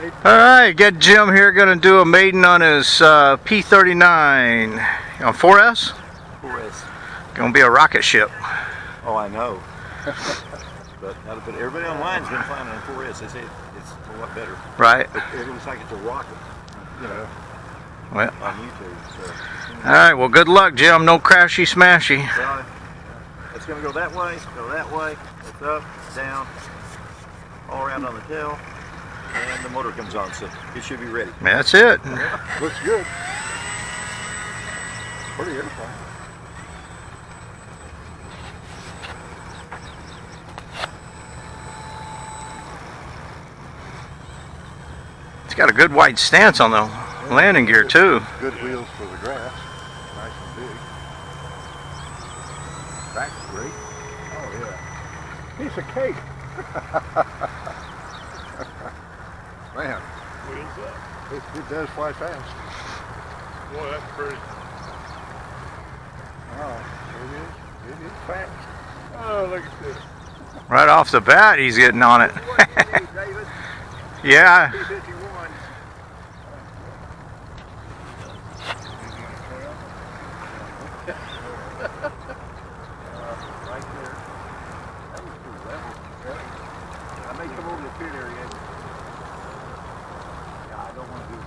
Alright, get Jim here, going to do a maiden on his P-39 on 4S. 4S. Going to be a rocket ship. Oh, I know. but everybody online's been flying on 4S. They say it's a lot better. Right. But it looks like it's a rocket, you know, well, on YouTube. So. Alright, well good luck, Jim. No crashy smashy. Well, it's going to go that way, go that way. It's up, down, all around on the tail. And the motor comes on, so it should be ready. That's it. Yeah, looks good. Pretty airplane. It's got a good wide stance on the landing gear too. Good wheels for the grass. Nice and big. Back's great. Oh yeah. Piece of cake. Man, Wheels up. it does fly fast. Boy, that's pretty. Oh, it is fast. Oh, look at this. Right off the bat, he's getting on it. Yeah. P-51. Right there. That was pretty level. I may come over to the pit area. Yeah, I don't want to do it.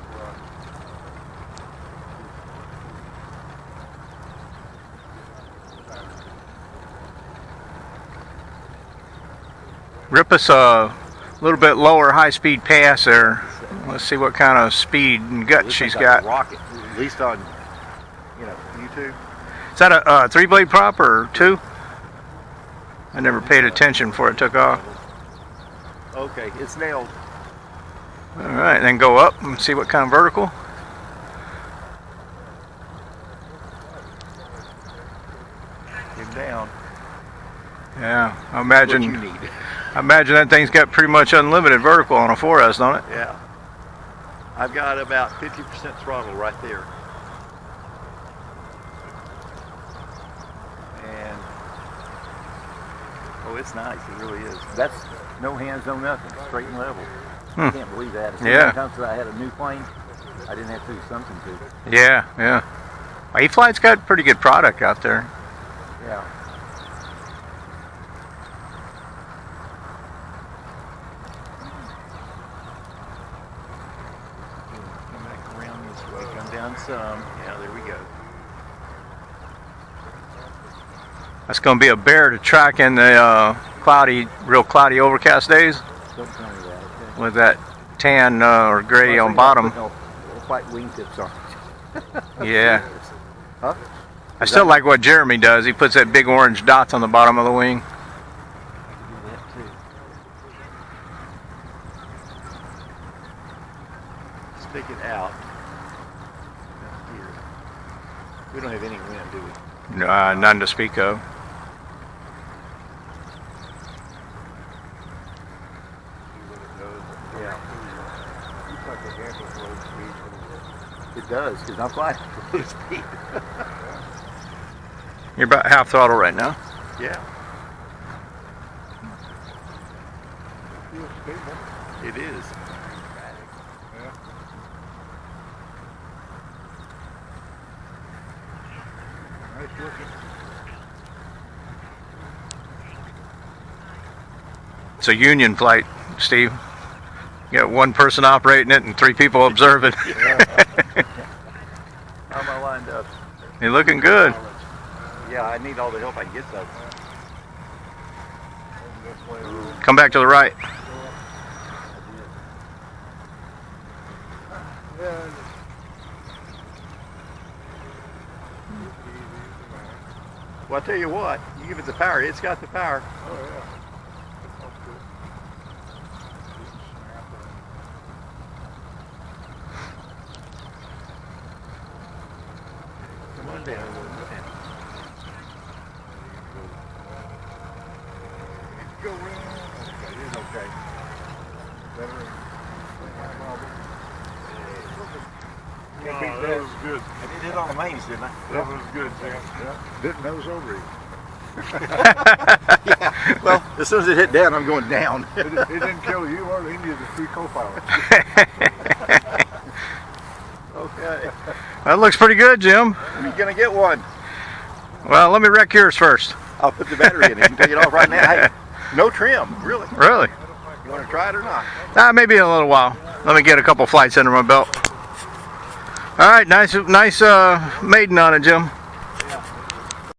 Rip us a little bit lower high-speed pass there. Let's see what kind of speed and gut she's got. Rocket, at least on, you know, YouTube. Is that a 3-blade prop or 2? I never paid attention before it took off. Okay, it's nailed. Alright, then go up and see what kind of vertical. Get down. Yeah, I What you imagine need. that thing's got pretty much unlimited vertical on a 4S, don't it? Yeah. I've got about 50% throttle right there. And, oh, it's nice, it really is. That's no hands, no nothing, straight and level. I can't believe that. It's Yeah. Sometimes I had a new plane, I didn't have to do something to it. Yeah, yeah. eFlite's got pretty good product out there. Yeah. Come back around this way, come down some. Yeah, there we go. That's going to be a bear to track in the real cloudy overcast days Don't tell me that, okay? with that tan or gray on bottom. No white wingtips on it. Yeah. Huh? I still like what Jeremy does. He puts that big orange dots on the bottom of the wing. I can do that too. Stick it out. Here. We don't have any wind, do we? None to speak of. Yeah. It does, because I'm flying full speed. You're about half throttle right now. Yeah. It is. Nice looking. It's a union flight, Steve. You got one person operating it and 3 people observing. How am I lined up? You're looking good. Yeah, I need all the help I can get though. Come back to the right. Well, I tell you what, you give it the power, it's got the power. Oh yeah. Come on down. Go around. Okay, it's okay. Better. Wow, that was good. I did it on the mains, didn't I? That was good, Sam. Yeah. Didn't nose over you. Yeah. Well, as soon as it hit down, I'm going down. It didn't kill you or any of the 3 co-pilots. Okay. That looks pretty good, Jim. You're going to get one. Well, let me wreck yours first. I'll put the battery in it. You can take it off right now. Hey, no trim, really. Really? You want to try it or not? Maybe in a little while. Let me get a couple flights under my belt. All right, nice Maiden on it, Jim.